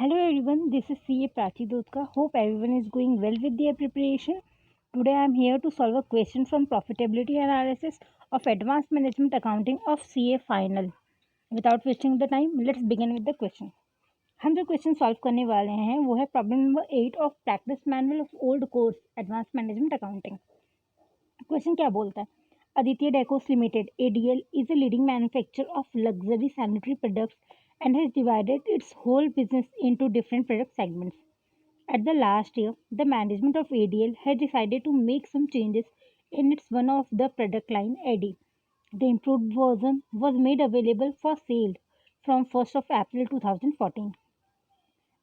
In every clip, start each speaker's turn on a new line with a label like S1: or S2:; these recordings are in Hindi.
S1: Hello everyone, this is CA Prachi Dhotka. Hope everyone is going well with their preparation. Today I am here to solve a question from profitability analysis of advanced management accounting of CA final. Without wasting the time, let's begin with the question. हम जो क्वेश्चन सॉल्व करने वाले हैं वो है problem number 8 of practice manual of old course advance management accounting. Question क्या बोलता है? Aditya Decos Limited (ADL) is a leading manufacturer of luxury sanitary products and has divided its whole business into different product segments. At the last year, the management of ADL had decided to make some changes in its one of the product line AD. The improved version was made available for sale from 1st of April 2014.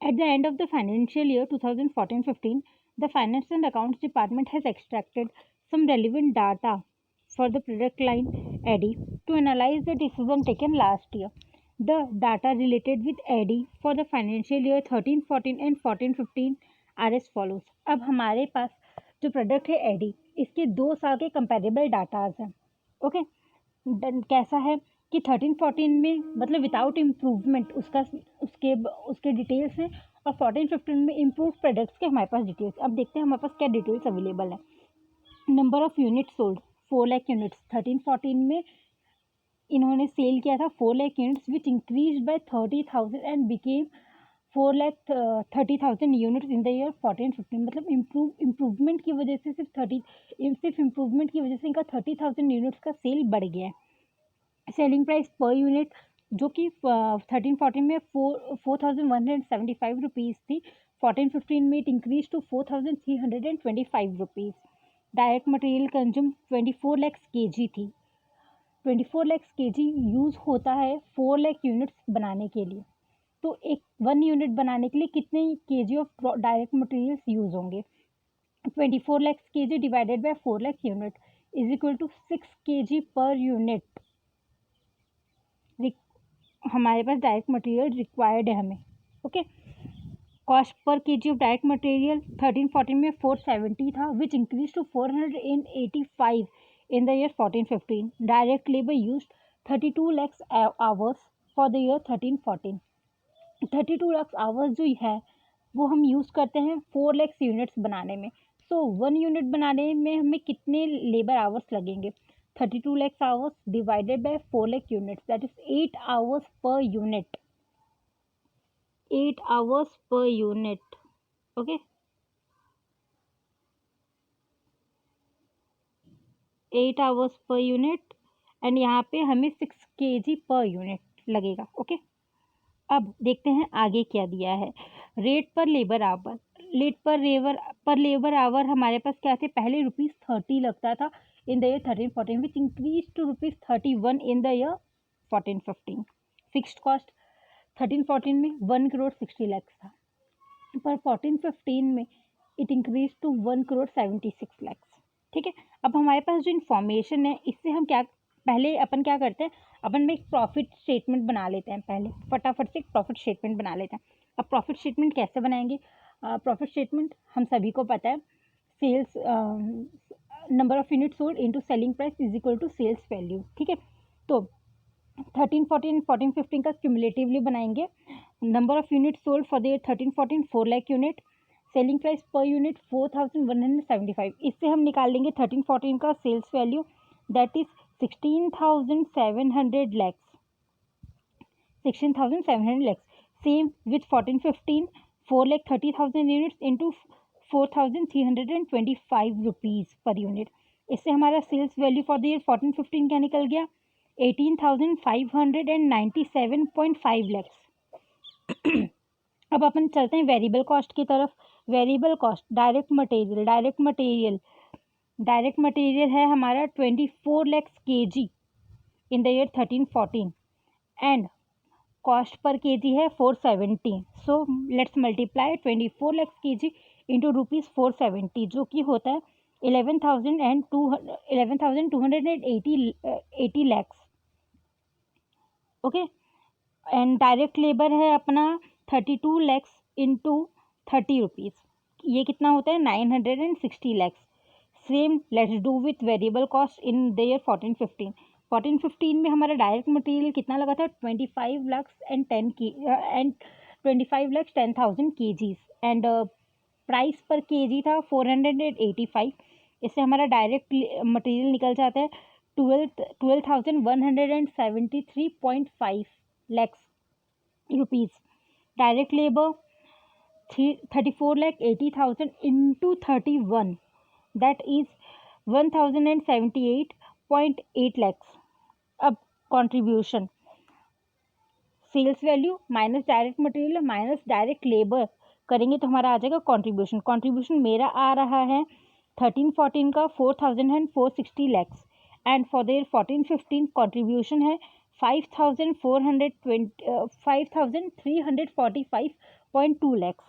S1: At the end of the financial year 2014-15, the Finance and Accounts Department has extracted some relevant data for the product line AD to analyze the decision taken last year. The data related with AD for the financial year 13-14 and 14-15 are as follows. अब हमारे पास जो प्रोडक्ट है AD, इसके 2 साल के कंपेरेबल डाटाज हैं. ओके, कैसा है कि 13-14 में मतलब विदाउट इम्प्रूवमेंट उसके डिटेल्स हैं और 14-15 में इम्प्रूव प्रोडक्ट्स के हमारे पास डिटेल्स. अब देखते हैं हमारे पास क्या डिटेल्स अवेलेबल है. Number of unit sold 4 lakh units 13-14 में इन्होंने सेल किया था 4 lakh units which increase by 30,000 and became 4,30,000 units in the year 14-15. मतलब इम्प्रूवमेंट की वजह से सिर्फ इम्प्रूवमेंट की वजह से इनका 30,000 यूनिट्स का सेल बढ़ गया है. सेलिंग प्राइस पर यूनिट जो कि 13-14 में 4,175 रुपीज़ थी, 14-15 में it increase to 4,325 rupees. Direct material consume 24 lakh kg थी. 24 लाख kg यूज़ होता है 4 लाख यूनिट्स बनाने के लिए. तो एक 1 यूनिट बनाने के लिए कितने kg of direct materials use होंगे? 24 lakh kg divided by 4 lakh unit is equal to 6 kg per unit. हमारे पास डायरेक्ट मटेरियल रिक्वायर्ड है हमें. Okay, cost per kg of direct material 13-14 में 470 था which increase to 485 in the year 14-15. Direct labor used 32 lakhs hours for the year 13-14. 32 lakhs hours जो है वो हम यूज़ करते हैं 4 lakhs यूनिट्स बनाने में. सो 1 यूनिट बनाने में हमें कितने लेबर आवर्स लगेंगे? 32 lakhs hours divided by 4 lakh units, that is 8 hours per unit. 8 hours per unit. Okay, 8 hours per unit and यहाँ पे हमें 6 kg पर यूनिट लगेगा. ओके, अब देखते हैं आगे क्या दिया है. रेट पर लेबर आवर हमारे पास क्या थे? पहले ₹30 लगता था in the year 13-14 which increase to ₹31 in the year 14-15. Fixed cost 13-14 में 1,60 लाख था, पर 14-15 में इट इंक्रीज टू 1,76 लाख. ठीक है, अब हमारे पास जो इन्फॉर्मेशन है इससे हम अपन क्या करते हैं, अपन में एक प्रॉफिट स्टेटमेंट बना लेते हैं. पहले फटाफट से एक प्रॉफिट स्टेटमेंट बना लेते हैं. अब प्रॉफिट स्टेटमेंट कैसे बनाएंगे? प्रॉफिट स्टेटमेंट हम सभी को पता है, sales number of unit sold into selling price is equal to sales value. ठीक है, तो 13-14 14-15 का क्यूमुलेटिवली बनाएंगे. Number of unit sold for the year 13-14 4 lakh unit, selling price per unit 4,175. इससे हम निकाल लेंगे 13-14 का sales value, that is 16,700 lakhs. 16,700 lakhs. Same with 14-15 4,30,000 units into 4,325 rupees per unit. इससे हमारा sales value for the year 14-15 क्या निकल गया? 18,597.5 lakhs. अब अपन चलते हैं वेरिएबल कॉस्ट की तरफ. वेरिएबल कॉस्ट डायरेक्ट मटेरियल है हमारा 24 lakh kg in the year 13-14 and cost per kg है 470. So let's multiply 24 lakh kg into ₹470 जो कि होता है 11,280 lakhs. Okay, and direct labour है अपना 32 lakhs इंटू 30 रुपीज़. ये कितना होता है? 960 lakhs. Same let's do with variable cost in the year 14-15. 14-15 में हमारा डायरेक्ट मटेरियल कितना लगा था? 25 lakhs and 25,10,000 kgs and price पर केजी था 485। इससे हमारा डायरेक्ट मटेरियल निकल जाता है 12,173.5 lakhs rupees. Direct labour 34,80,000 into 31 that is 1,078.8 lakhs. अब contribution sales value minus direct material minus direct labour करेंगे तो हमारा आ जाएगा कंट्रीब्यूशन। कंट्रीब्यूशन मेरा आ रहा है 13-14 का 4,460 lakhs and for their 14-15 contribution है 5,345.2 लैक्स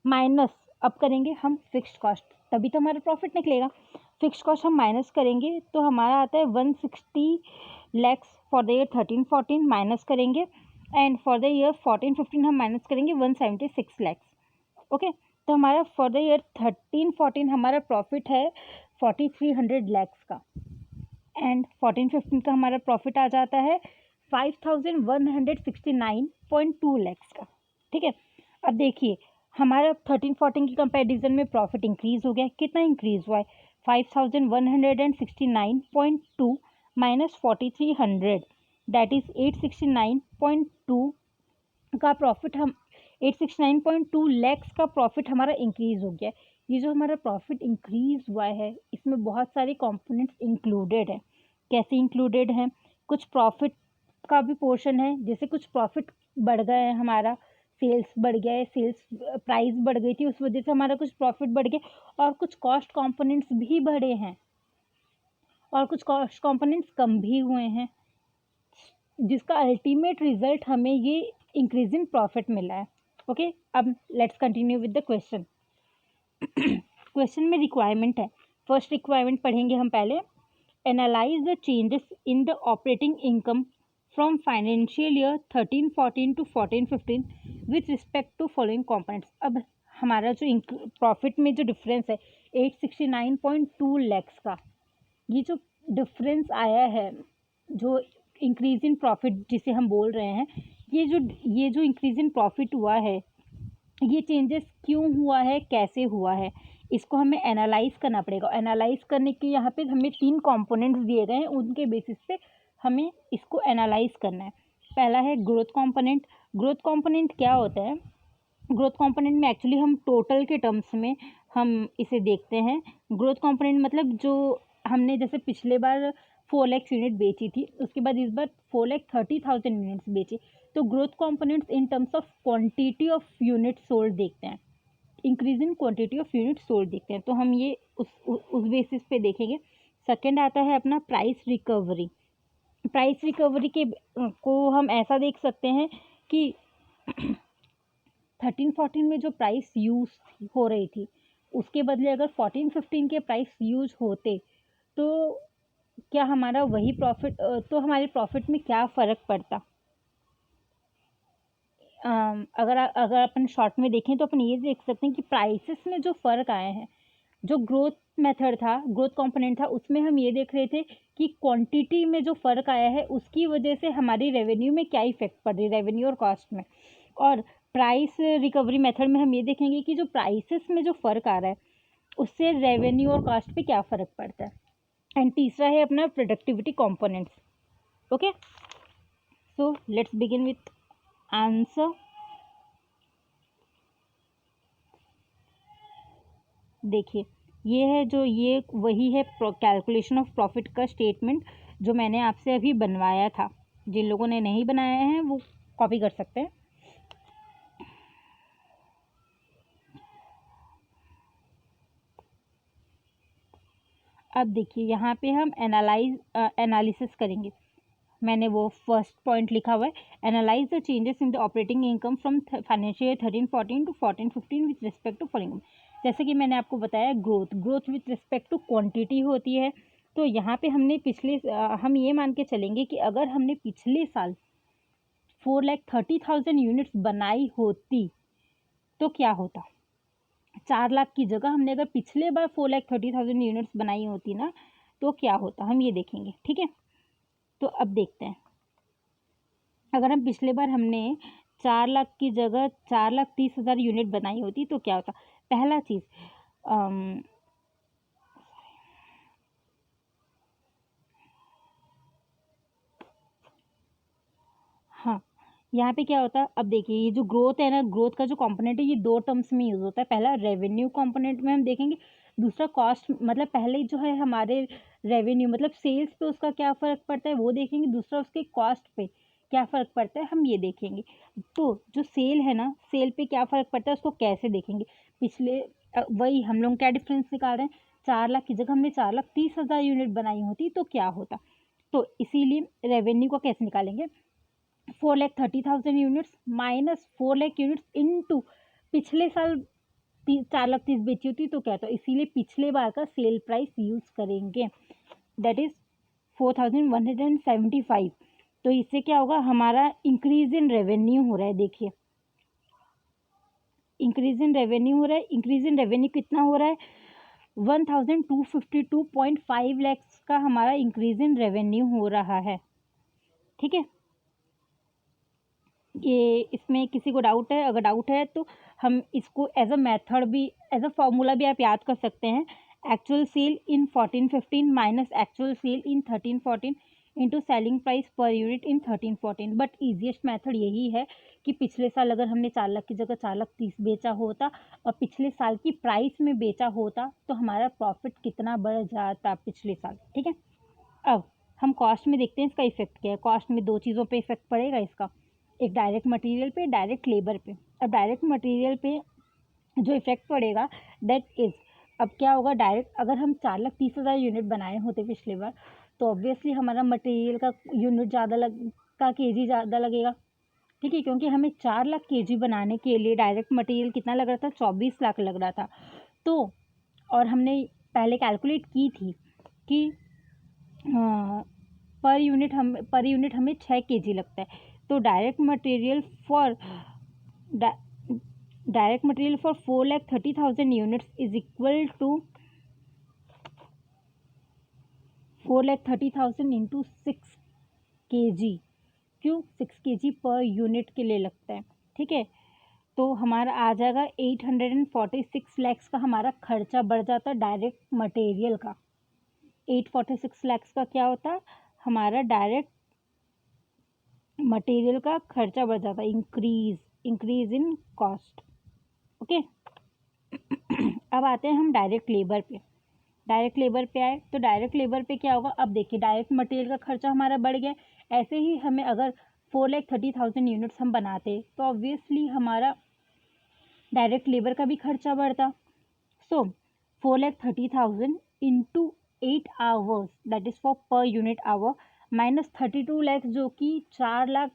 S1: माइनस। अब करेंगे हम फिक्स्ड कॉस्ट, तभी तो हमारा प्रॉफिट निकलेगा। फिक्स्ड कॉस्ट हम माइनस करेंगे तो हमारा आता है 160 lakhs for the year 13-14 minus करेंगे एंड फॉर द ईयर 14-15 हम माइनस करेंगे 176 लैक्स। ओके, तो हमारा फॉर द ईयर 13-14 हमारा प्रॉफिट है 4,300 लैक्स का एंड 14-15 का हमारा प्रॉफिट आ जाता है 5,169.2 लैक्स का। ठीक है, अब देखिए हमारा 13-14 की कंपैरिजन में प्रॉफिट इंक्रीज हो गया। कितना इंक्रीज हुआ है? 5,169.2 माइनस 4,300 दैट इज 869.2 का प्रॉफिट। हम 869.2 लैक्स का प्रॉफिट हमारा इंक्रीज हो गया। ये जो हमारा प्रॉफिट इंक्रीज हुआ है इसमें बहुत सारे कंपोनेंट्स इंक्लूडेड हैं। कैसे इंक्लूडेड हैं? कुछ प्रॉफिट का भी पोर्शन है, जैसे कुछ प्रॉफिट बढ़ गया है, हमारा सेल्स बढ़ गया है, सेल्स प्राइस बढ़ गई थी उस वजह से हमारा कुछ प्रॉफिट बढ़ गया, और कुछ कॉस्ट कंपोनेंट्स भी बढ़े हैं और कुछ कॉस्ट कंपोनेंट्स कम भी हुए हैं, जिसका अल्टीमेट रिजल्ट हमें ये इंक्रीज इन प्रॉफिट मिला है। ओके, अब let's continue with the question. Question में रिक्वायरमेंट है, फर्स्ट रिक्वायरमेंट पढ़ेंगे हम पहले। Analyse the changes in the operating income from financial year 13-14 to 14-15 with respect to following components. अब हमारा जो प्रॉफिट में जो डिफरेंस है 869.2 लैक्स का, ये जो डिफरेंस आया है, जो इंक्रीज इन प्रॉफिट जिसे हम बोल रहे हैं, ये जो इंक्रीज इन प्रॉफिट हुआ है, ये चेंजेस क्यों हुआ है, कैसे हुआ है, इसको हमें एनालाइज करना पड़ेगा। एनालाइज करने के यहाँ पे हमें 3 कंपोनेंट्स दिए गए हैं, उनके बेसिस पे हमें इसको एनालाइज करना है। पहला है ग्रोथ कंपोनेंट। ग्रोथ कंपोनेंट क्या होता है? ग्रोथ कंपोनेंट में एक्चुअली हम टोटल के टर्म्स में हम इसे देखते हैं। ग्रोथ कंपोनेंट मतलब जो हमने जैसे पिछले बार 4 लाख यूनिट बेची थी, उसके बाद इस बार 4,30,000 यूनिट्स बेची, तो growth components in terms of quantity of unit sold देखते हैं, increase in quantity of unit sold देखते हैं, तो हम ये उस बेसिस पे देखेंगे। सेकंड आता है अपना प्राइस रिकवरी। प्राइस रिकवरी के को हम ऐसा देख सकते हैं कि 13-14 में जो प्राइस यूज हो रही थी उसके बदले अगर 14-15 के प्राइस यूज होते तो क्या हमारा वही प्रॉफिट, तो हमारे प्रॉफिट में क्या फ़र्क पड़ता। अगर अपन शॉर्ट में देखें तो अपन ये देख सकते हैं कि प्राइसेस में जो फ़र्क आए हैं, जो ग्रोथ मेथड था, ग्रोथ कंपोनेंट था, उसमें हम ये देख रहे थे कि क्वांटिटी में जो फ़र्क आया है उसकी वजह से हमारी रेवेन्यू में क्या इफेक्ट पड़ रही है, रेवेन्यू और कॉस्ट में। और प्राइस रिकवरी मेथड में हम ये देखेंगे कि जो प्राइसेस में जो फ़र्क आ रहा है उससे रेवेन्यू और कॉस्ट पे क्या फ़र्क पड़ता है। एंड तीसरा है अपना productivity components. Okay, so let's begin with answer. देखिए ये है जो, ये वही है कैलकुलेशन ऑफ प्रॉफिट का स्टेटमेंट जो मैंने आपसे अभी बनवाया था। जिन लोगों ने नहीं बनाया है वो कॉपी कर सकते हैं। अब देखिए यहाँ पे हम एनालिसिस करेंगे। मैंने वो फर्स्ट पॉइंट लिखा हुआ है, analyse the changes in the operating income from financial year 13-14 to 14-15 with respect to following. जैसे कि मैंने आपको बताया growth with respect to quantity होती है। तो यहाँ पे हमने हम ये मान के चलेंगे कि अगर हमने पिछले साल 4,30,000 यूनिट्स बनाई होती तो क्या होता। 4 लाख की जगह हमने अगर पिछले बार 4,30,000 यूनिट्स बनाई होती ना तो क्या होता, हम ये देखेंगे। ठीक है, तो अब देखते हैं। अगर हम पिछले बार हमने 4 लाख की जगह 4,30,000 यूनिट बनाई होती तो क्या होता। पहला चीज़ हाँ, यहाँ पे क्या होता है, अब देखिए ये जो ग्रोथ है ना, ग्रोथ का जो कंपोनेंट है ये दो टर्म्स में यूज़ होता है। पहला रेवेन्यू कंपोनेंट में हम देखेंगे, दूसरा कॉस्ट, मतलब पहले जो है हमारे रेवेन्यू मतलब सेल्स पे उसका क्या फ़र्क पड़ता है वो देखेंगे, दूसरा उसके कॉस्ट पे क्या फ़र्क पड़ता है हम ये देखेंगे। तो जो सेल है ना, सेल पे क्या फ़र्क पड़ता है उसको कैसे देखेंगे। पिछले वही हम लोग क्या डिफरेंस निकाल रहे हैं, 4 लाख की जगह हमने 4,30,000 यूनिट बनाई होती तो क्या होता। तो इसीलिए रेवेन्यू को कैसे निकालेंगे, 4,30,000 units minus 4 lakh units into पिछले साल 4,30,000 बेची होती तो क्या था, इसीलिए पिछले बार का सेल प्राइस यूज़ करेंगे, दैट इज़ 4,175। तो इससे क्या होगा, हमारा इंक्रीज इन रेवेन्यू हो रहा है। देखिए इंक्रीज इन रेवेन्यू हो रहा है, इंक्रीज इन रेवेन्यू कितना हो रहा है, 1,252.5 लैक्स का हमारा इंक्रीज इन रेवेन्यू हो रहा है। ठीक है, ये इसमें किसी को डाउट है, अगर डाउट है तो हम इसको एज अ मेथड भी, एज अ फॉर्मूला भी आप याद कर सकते हैं। Actual sale in 14-15 minus actual sale in 13-14 into selling price per unit in 13-14। But easiest method यही है कि पिछले साल अगर हमने 4 लाख की जगह 4,30,000 बेचा होता और पिछले साल की प्राइस में बेचा होता तो हमारा प्रॉफिट कितना बढ़ जाता पिछले साल। ठीक है, अब हम कॉस्ट में देखते हैं इसका इफेक्ट क्या है। कॉस्ट में दो चीज़ों पे इफेक्ट पड़ेगा इसका, एक डायरेक्ट मटेरियल पे, डायरेक्ट लेबर पे। अब डायरेक्ट मटेरियल पे जो इफेक्ट पड़ेगा दैट इज़, अब क्या होगा, डायरेक्ट अगर हम 4,30,000 यूनिट बनाए होते पिछली बार तो ऑब्वियसली हमारा मटेरियल का यूनिट ज़्यादा का केजी ज़्यादा लगेगा। ठीक है, क्योंकि हमें 4 लाख केजी बनाने के लिए डायरेक्ट मटेरियल कितना लग रहा था, 24 लाख लग रहा था। तो और हमने पहले कैलकुलेट की थी कि पर यूनिट हमें 6 केजी लगता है। तो direct material for 4,30,000 units is equal to 4,30,000 into 6 KG. क्यों 6 केजी पर यूनिट के लिए लगता है। ठीक है, तो हमारा आ जाएगा 846 लैक्स का हमारा खर्चा बढ़ जाता है डायरेक्ट मटेरियल का। 846 लैक्स का क्या होता, हमारा डायरेक्ट मटेरियल का खर्चा बढ़ जाता है, इंक्रीज इन कॉस्ट। ओके, अब आते हैं हम डायरेक्ट लेबर पे। डायरेक्ट लेबर पे आए तो डायरेक्ट लेबर पे क्या होगा, अब देखिए डायरेक्ट मटेरियल का खर्चा हमारा बढ़ गया। ऐसे ही हमें अगर 4,30,000 यूनिट्स हम बनाते तो ऑब्वियसली हमारा डायरेक्ट लेबर का भी खर्चा बढ़ता। सो 4,30,000 into 8 hours that is for per unit our minus 32 lakhs जो कि 4 लाख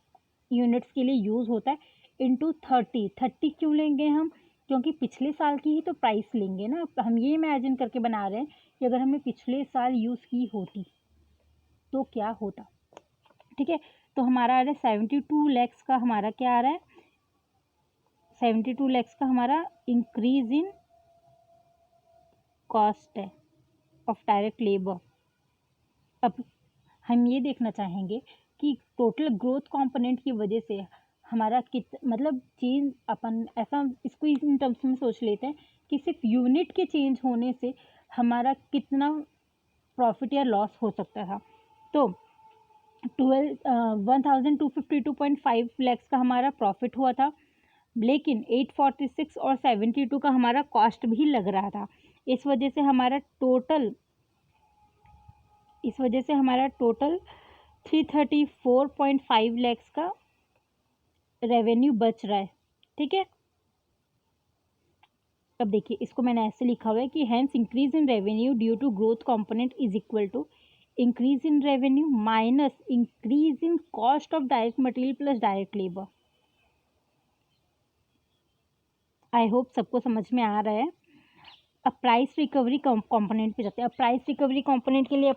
S1: यूनिट्स के लिए यूज़ होता है इंटू 30 क्यों लेंगे हम, क्योंकि पिछले साल की ही तो प्राइस लेंगे ना। हम ये इमेजिन करके बना रहे हैं कि अगर हमने पिछले साल यूज़ की होती तो क्या होता। ठीक है, तो हमारा आ रहा है 72 लैक्स का, हमारा क्या आ रहा है 72 लैक्स का हमारा इंक्रीज इन कॉस्ट है ऑफ डायरेक्ट लेबर। अब हम ये देखना चाहेंगे कि टोटल ग्रोथ कंपोनेंट की वजह से हमारा मतलब चेंज, अपन ऐसा इसको इन टर्म्स में सोच लेते हैं कि सिर्फ यूनिट के चेंज होने से हमारा कितना प्रॉफिट या लॉस हो सकता था। तो 1,252.5 लैक्स का हमारा प्रॉफिट हुआ था, लेकिन 846 और 72 का हमारा कॉस्ट भी लग रहा था। इस वजह से हमारा टोटल 334.5 लैक्स का रेवेन्यू बच रहा है। ठीक है, अब देखिए इसको मैंने ऐसे लिखा हुआ है कि hence increase in revenue due to growth component is equal to increase in revenue minus increase in cost of direct material plus direct labour. I hope सबको समझ में आ रहा है। अब प्राइस रिकवरी कंपोनेंट पे जाते हैं। अब प्राइस रिकवरी कंपोनेंट के लिए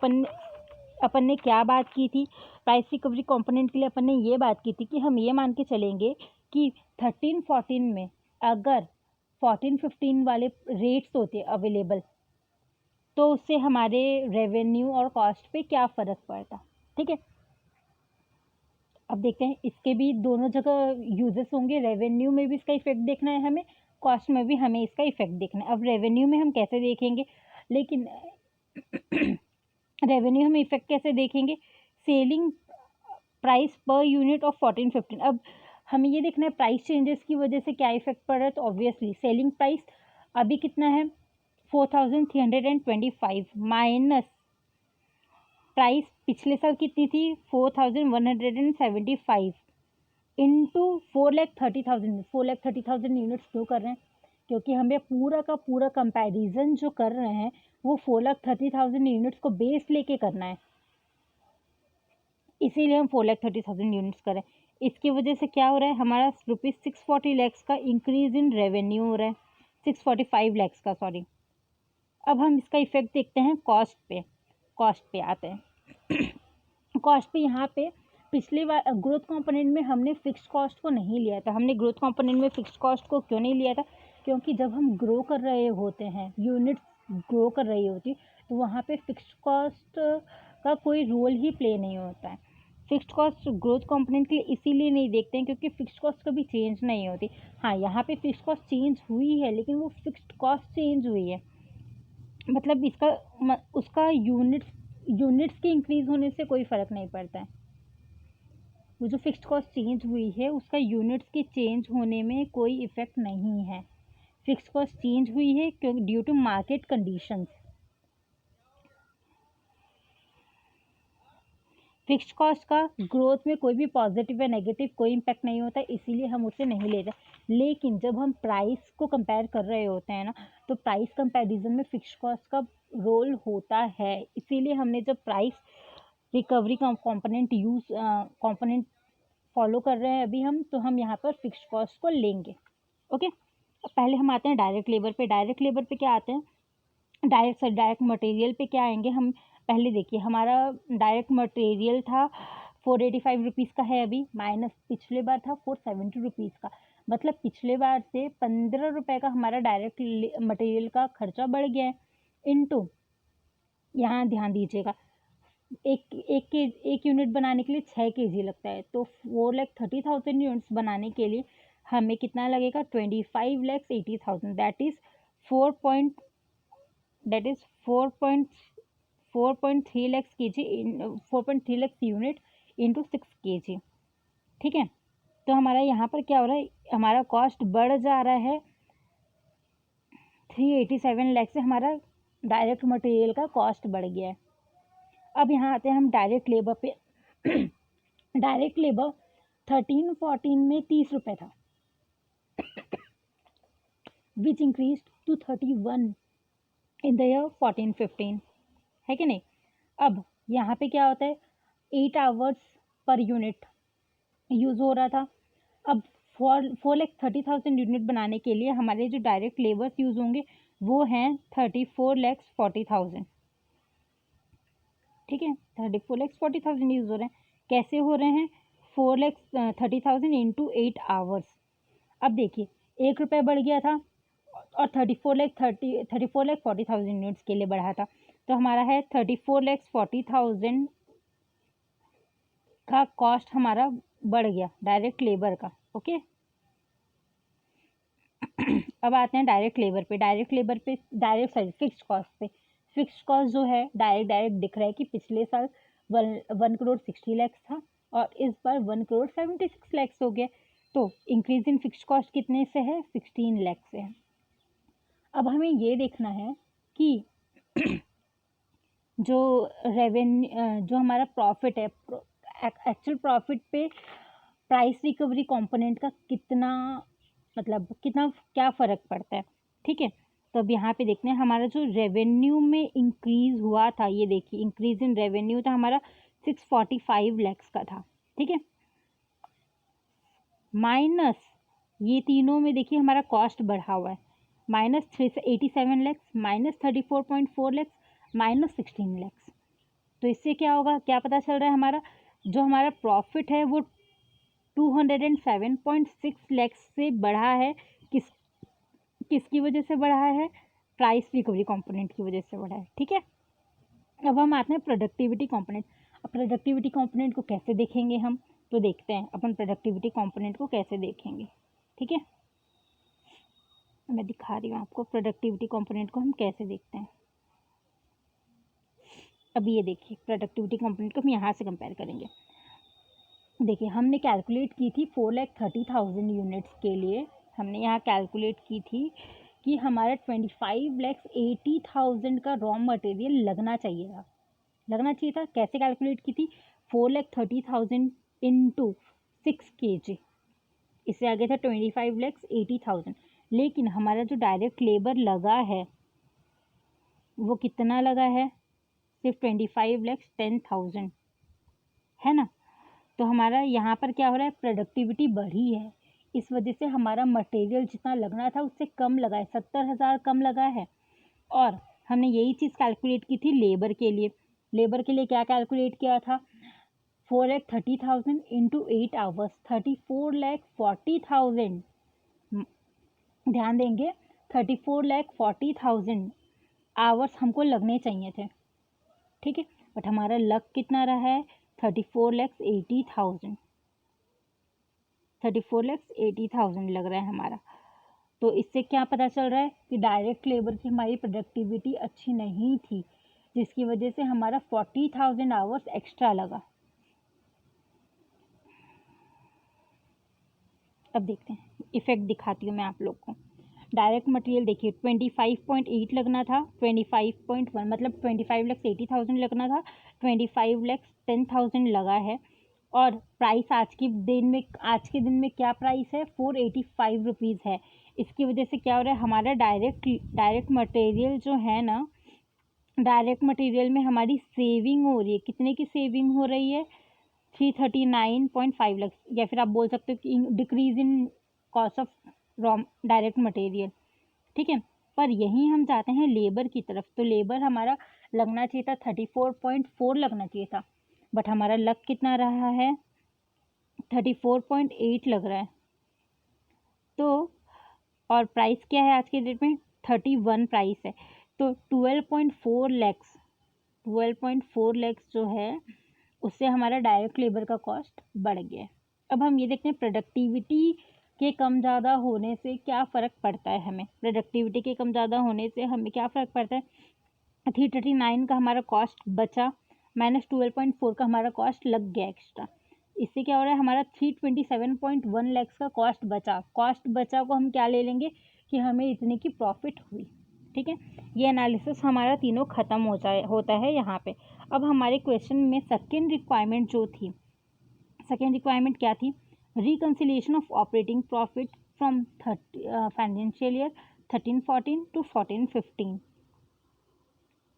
S1: अपन ने क्या बात की थी, प्राइस रिकवरी कंपोनेंट के लिए अपन ने ये बात की थी कि हम ये मान के चलेंगे कि 13-14 में अगर 14-15 वाले रेट्स होते अवेलेबल तो उससे हमारे रेवेन्यू और कॉस्ट पे क्या फ़र्क पड़ता। ठीक है, अब देखते हैं इसके भी दोनों जगह यूजेस होंगे। रेवेन्यू में भी इसका इफेक्ट देखना है हमें, कॉस्ट में भी हमें इसका इफेक्ट देखना है। अब रेवेन्यू में हम कैसे देखेंगे, लेकिन रेवेन्यू हम इफेक्ट कैसे देखेंगे, selling price per unit of 14-15। अब हमें ये देखना है प्राइस चेंजेस की वजह से क्या इफेक्ट पड़ रहा है। तो ऑब्वियसली सेलिंग प्राइस अभी कितना है 4325 माइनस प्राइस पिछले साल कितनी थी 4175 इंटू 4,30,000 यूनिट्स क्यों कर रहे हैं, क्योंकि हमें पूरा का पूरा कंपैरिजन जो कर रहे हैं वो 4,30,000 यूनिट्स को बेस लेके करना है, इसीलिए हम 4,30,000 यूनिट्स करें। इसकी वजह से क्या हो रहा है, हमारा ₹640 लैक्स का इंक्रीज इन रेवेन्यू हो रहा है, 645 लैक्स का, सॉरी। अब हम इसका इफेक्ट देखते हैं कॉस्ट पे आते हैं। कॉस्ट पे यहाँ पे पिछली बार ग्रोथ कंपोनेंट में हमने फिक्स्ड कॉस्ट को नहीं लिया था। हमने ग्रोथ कंपोनेंट में फिक्स्ड कॉस्ट को क्यों नहीं लिया था, क्योंकि जब हम ग्रो कर रहे होते हैं, यूनिट्स ग्रो कर रही होती, तो वहाँ पे फिक्स्ड कॉस्ट का कोई रोल ही प्ले नहीं होता है। फिक्स्ड कॉस्ट ग्रोथ कंपोनेंट के लिए इसीलिए नहीं देखते हैं क्योंकि फिक्स्ड कॉस्ट कभी चेंज नहीं होती। हाँ, यहाँ पे फिक्स्ड कॉस्ट चेंज हुई है, लेकिन वो फिक्स्ड कॉस्ट चेंज हुई है, मतलब इसका उसका यूनिट्स के इंक्रीज होने से कोई फ़र्क नहीं पड़ता है। वो जो फिक्स्ड कॉस्ट चेंज हुई है उसका यूनिट्स के चेंज होने में कोई इफ़ेक्ट नहीं है। फिक्स्ड कॉस्ट चेंज हुई है क्योंकि due to market conditions. Fixed cost का ग्रोथ में कोई भी पॉजिटिव या नेगेटिव कोई इम्पैक्ट नहीं होता, इसीलिए हम उसे नहीं ले रहे। लेकिन जब हम प्राइस को कंपेयर कर रहे होते हैं ना, तो प्राइस कंपैरिजन में फिक्स्ड कॉस्ट का रोल होता है। इसीलिए हमने जब प्राइस रिकवरी कंपोनेंट फॉलो कर रहे हैं अभी हम, तो हम यहाँ पर फिक्स्ड कॉस्ट को लेंगे। ओके, पहले हम आते हैं डायरेक्ट लेबर पे। डायरेक्ट लेबर पे क्या आते हैं, डायरेक्ट मटेरियल पे क्या आएंगे हम। पहले देखिए हमारा डायरेक्ट मटेरियल था 485 रुपीज़ का है अभी, माइनस पिछले बार था 470 रुपीज़ का, मतलब पिछले बार से 15 रुपये का हमारा डायरेक्ट मटेरियल का खर्चा बढ़ गया है। इनटू यहाँ ध्यान दीजिएगा, एक यूनिट बनाने के लिए 6 kg लगता है, तो 4,30,000 यूनिट्स बनाने के लिए हमें कितना लगेगा 25,80,000, that is 4.3 lakhs kg 4.3 lakhs unit into 6 kg। ठीक है, तो हमारा यहाँ पर क्या हो रहा है, हमारा कॉस्ट बढ़ जा रहा है 387 लाख से, हमारा डायरेक्ट मटेरियल का कॉस्ट बढ़ गया है। अब यहाँ आते हैं हम डायरेक्ट लेबर पे। डायरेक्ट लेबर 13-14 में 30 रुपये था, which increase to 31 in the year 14-15, है कि नहीं। अब यहाँ पे क्या होता है 8 आवर्स पर यूनिट यूज़ हो रहा था। अब 4,30,000 यूनिट बनाने के लिए हमारे जो डायरेक्ट लेबर्स यूज़ होंगे वो हैं 34,40,000। ठीक है, 34,40,000 यूज़ हो रहे हैं। कैसे हो रहे हैं, 4,30,000 इंटू 8 आवर्स। अब देखिए 1 रुपये बढ़ गया था और 34,40,000 यूनिट्स के लिए बढ़ा था, तो हमारा है 34,40,000 का कॉस्ट हमारा बढ़ गया डायरेक्ट लेबर का। ओके, अब आते हैं डायरेक्ट लेबर पे। फिक्स्ड कॉस्ट पे। फिक्स्ड कॉस्ट जो है डायरेक्ट दिख रहा है कि पिछले साल 1,60,00,000 था और इस बार 1,76,00,000 हो गया, तो इंक्रीज इन फिक्स्ड कॉस्ट कितने से है 16 लाख से है। अब हमें ये देखना है कि जो हमारा प्रॉफिट है, एक्चुअल प्रॉफिट पे प्राइस रिकवरी कंपोनेंट का कितना क्या फ़र्क पड़ता है। ठीक है, तो अब यहाँ पे देखते हैं हमारा जो रेवेन्यू में इंक्रीज़ हुआ था, ये देखिए इंक्रीज इन रेवेन्यू था हमारा 645 लैक्स का था। ठीक है, माइनस ये तीनों में देखिए हमारा कॉस्ट बढ़ा हुआ है, minus 387 lakhs, minus 34.4 lakhs, minus 16 lakhs. तो इससे क्या होगा, क्या पता चल रहा है, हमारा प्रॉफिट है वो 207.6 लैक्स से बढ़ा है। किसकी वजह से बढ़ा है, प्राइस रिकवरी कंपोनेंट की वजह से बढ़ा है। ठीक है, अब हम आते हैं प्रोडक्टिविटी कंपोनेंट। अब प्रोडक्टिविटी कंपोनेंट को कैसे देखेंगे हम, तो देखते हैं अपन प्रोडक्टिविटी कंपोनेंट को कैसे देखेंगे। ठीक है, मैं दिखा रही हूँ आपको प्रोडक्टिविटी कंपोनेंट को हम कैसे देखते हैं। अभी ये देखिए प्रोडक्टिविटी कंपोनेंट को हम यहाँ से कंपेयर करेंगे। देखिए हमने कैलकुलेट की थी 4,30,000 यूनिट्स के लिए, हमने यहाँ कैलकुलेट की थी कि हमारा 25,80,000 का रॉ मटेरियल लगना था। कैसे कैलकुलेट की थी? 4,30,000 इंटू 6 kg, इससे आगे था 25,80,000। लेकिन हमारा जो डायरेक्ट लेबर लगा है वो कितना लगा है? सिर्फ 25,10,000 है ना। तो हमारा यहाँ पर क्या हो रहा है? प्रोडक्टिविटी बढ़ी है, इस वजह से हमारा मटेरियल जितना लगना था उससे कम लगा है, 70,000 कम लगा है। और हमने यही चीज़ कैलकुलेट की थी लेबर के लिए। लेबर के लिए क्या कैलकुलेट किया था? 4,30,000 इंटू 8 आवर्स, 34,40,000। ध्यान देंगे 34,40,000 आवर्स हमको लगने चाहिए थे। ठीक है, बट हमारा लग कितना रहा है? 34,80,000 लग रहा है हमारा। तो इससे क्या पता चल रहा है कि डायरेक्ट लेबर की हमारी प्रोडक्टिविटी अच्छी नहीं थी, जिसकी वजह से हमारा 40,000 आवर्स एक्स्ट्रा लगा। अब देखते हैं, इफेक्ट दिखाती हूँ मैं आप लोग को। डायरेक्ट मटेरियल देखिए 25.8 लगना था, 25.1 मतलब 25,80,000 लगना था, 25,10,000 लगा है। और प्राइस आज के दिन में क्या प्राइस है? 485 रुपीज़ है। इसकी वजह से क्या हो रहा है? हमारा डायरेक्ट मटेरियल जो है ना, डायरेक्ट मटेरियल में हमारी सेविंग हो रही है। कितने की सेविंग हो रही है? 339.5 लाख, या फिर आप बोल सकते हो कि decrease in cost of raw direct material. ठीक है, पर यहीं हम जाते हैं लेबर की तरफ, तो लेबर हमारा लगना चाहिए था 34.4 लगना चाहिए था, बट हमारा लग कितना रहा है? 34.8 लग रहा है। तो और प्राइस क्या है आज के डेट में? 31 प्राइस है। तो 12.4 लैक्स जो है उससे हमारा डायरेक्ट लेबर का कॉस्ट बढ़ गया है। अब हम ये देखते हैं प्रोडक्टिविटी के कम ज़्यादा होने से क्या फ़र्क पड़ता है हमें। प्रोडक्टिविटी के कम ज़्यादा होने से हमें क्या फ़र्क पड़ता है? 339 का हमारा कॉस्ट बचा, माइनस 12.4 का हमारा कॉस्ट लग गया एक्स्ट्रा। इससे क्या हो रहा है? हमारा 327.1 लैक्स का कॉस्ट बचा को हम क्या ले लेंगे कि हमें इतने की प्रॉफिट हुई। ठीक है, ये एनालिसिस हमारा तीनों ख़त्म होता है यहाँ पे। अब हमारे क्वेश्चन में सेकेंड रिक्वायरमेंट क्या थी? Reconciliation of operating profit from financial year 13-14 to 14-15।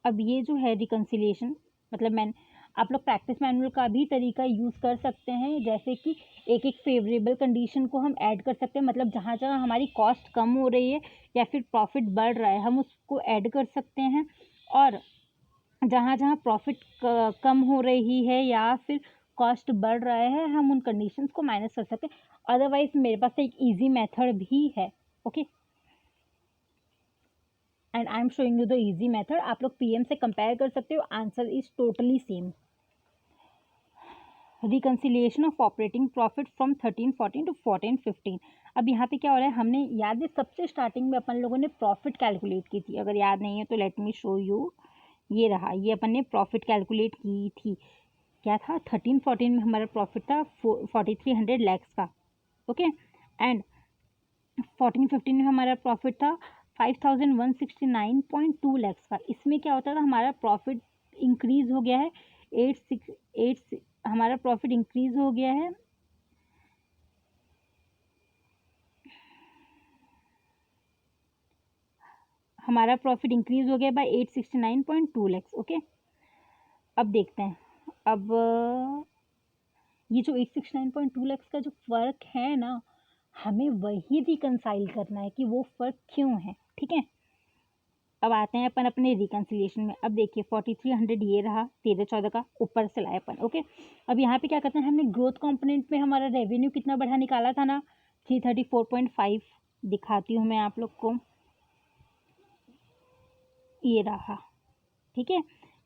S1: अब ये जो है रिकन्सिलिएशन, मतलब आप लोग प्रैक्टिस मैनुअल का भी तरीका यूज़ कर सकते हैं, जैसे कि एक फेवरेबल कंडीशन को हम ऐड कर सकते हैं। मतलब जहाँ जहाँ हमारी कॉस्ट कम हो रही है या फिर प्रॉफिट बढ़ रहा है हम उसको ऐड कर सकते हैं, और जहाँ जहाँ प्रॉफिट कम हो रही है या फिर कॉस्ट बढ़ रहा है हम उन कंडीशंस को माइनस कर सकते हैं। अदरवाइज मेरे पास एक ईजी मेथड भी है। Okay, and I am showing you the easy method. आप लोग पीएम से कंपेयर कर सकते हो, answer is totally same. Reconciliation of operating profit from 13-14 to 14-15। अब यहाँ पे क्या हो रहा है? हमने याद है सबसे स्टार्टिंग में अपन लोगों ने प्रॉफिट कैलकुलेट की थी। अगर याद नहीं है तो लेट मी शो यू। ये रहा, ये अपन ने प्रॉफिट कैलकुलेट की थी। क्या था? 13-14 में हमारा प्रॉफिट था 4,300 लैक्स का। ओके, एंड 14-15 में हमारा प्रॉफिट था 5,169.2 लैक्स का। इसमें क्या होता था? हमारा प्रॉफिट इंक्रीज हो गया है 8 हमारा प्रॉफिट इंक्रीज हो गया है बाय 869.2 लैक्स। ओके, अब देखते हैं। अब ये जो 869.2 लैक्स का जो फ़र्क है ना, हमें वही रिकंसाइल करना है कि वो फ़र्क क्यों है। ठीक है, अब आते हैं अपन अपने रिकन्सिलिएशन में। अब देखिए 4,300 ये रहा 13-14 का, ऊपर से लाए अपन। ओके, अब यहाँ पे क्या करते हैं? हमने ग्रोथ कंपोनेंट में हमारा रेवेन्यू कितना बढ़ा निकाला था ना, 334.5। दिखाती हूँ मैं आप लोग को, ये रहा। ठीक है,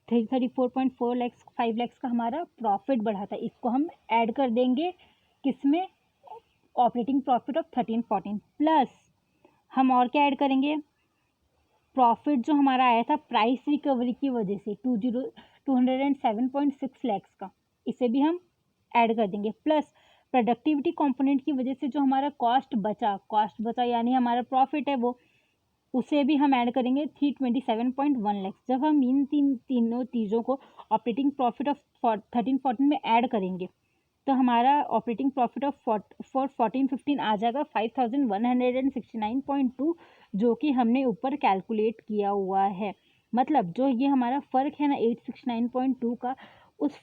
S1: 34.4 लैक्स 5 लैक्स का हमारा प्रॉफिट बढ़ा था। इसको हम ऐड कर देंगे किसमें, ऑपरेटिंग प्रॉफिट ऑफ 13-14 प्लस हम और क्या ऐड करेंगे, प्रॉफिट जो हमारा आया था प्राइस रिकवरी की वजह से 207.6 लैक्स का, इसे भी हम ऐड कर देंगे प्लस प्रोडक्टिविटी कंपोनेंट की वजह से जो हमारा कॉस्ट बचा यानी हमारा प्रॉफिट है वो, उसे भी हम ऐड करेंगे 327.1 लैक्स। जब हम इन तीनों चीज़ों को ऑपरेटिंग प्रॉफिट ऑफ 13-14 में ऐड करेंगे तो हमारा ऑपरेटिंग प्रॉफिट ऑफ फॉर 14-15 आ जाएगा 5169.2, जो कि हमने ऊपर कैलकुलेट किया हुआ है। मतलब जो ये हमारा फ़र्क है ना 869.2 का, उस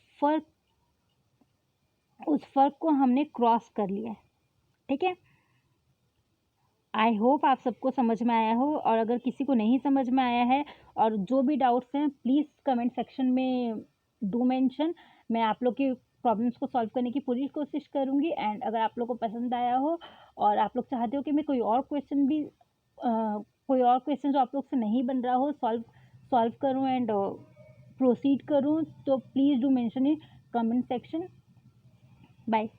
S1: फ़र्क को हमने क्रॉस कर लिया है। ठीक है, आई होप आप सबको समझ में आया हो, और अगर किसी को नहीं समझ में आया है और जो भी डाउट्स हैं प्लीज़ कमेंट सेक्शन में डू मेंशन। मैं आप लोग की प्रॉब्लम्स को सॉल्व करने की पूरी कोशिश करूँगी। एंड अगर आप लोग को पसंद आया हो और आप लोग चाहते हो कि मैं कोई और क्वेश्चन जो आप लोग से नहीं बन रहा हो सॉल्व करूँ एंड प्रोसीड करूँ, तो please do mention in comment section. Bye.